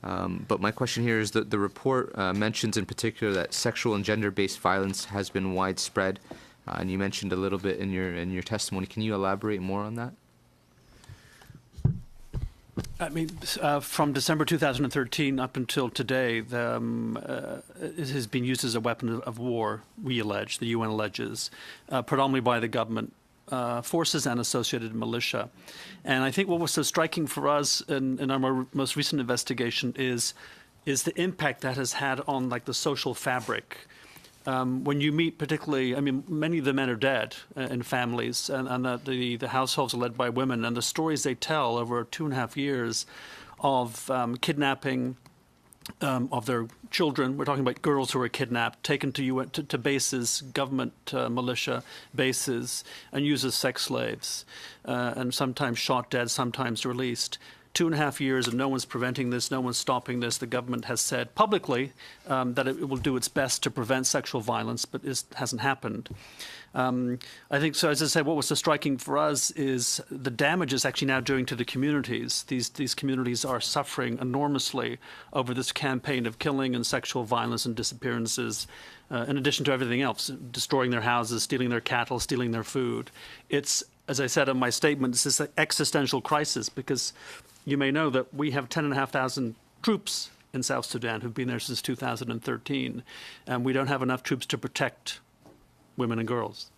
But my question here is that the report mentions in particular that sexual and gender-based violence has been widespread, and you mentioned a little bit in your testimony. Can you elaborate more on that? I mean, from December 2013 up until today, it has been used as a weapon of war, we allege, the UN alleges, predominantly by the government forces and associated militia. And I think what was so striking for us in our most recent investigation is the impact that has had on, like, the social fabric. When you meet, particularly, I mean, many of the men are dead in families, and the households are led by women, and the stories they tell over 2.5 years of kidnapping of their children. We're talking about girls who are kidnapped, taken to bases, government militia bases, and used as sex slaves, and sometimes shot dead, sometimes released. 2.5 years and no one's preventing this, no one's stopping this. The government has said publicly that it will do its best to prevent sexual violence, but it hasn't happened. I think, so as I said, what was so striking for us is the damage it's actually now doing to the communities. These communities are suffering enormously over this campaign of killing and sexual violence and disappearances, in addition to everything else, destroying their houses, stealing their cattle, stealing their food. It's, as I said in my statement, it's this existential crisis, because you may know that we have 10,500 troops in South Sudan who've been there since 2013, and we don't have enough troops to protect women and girls.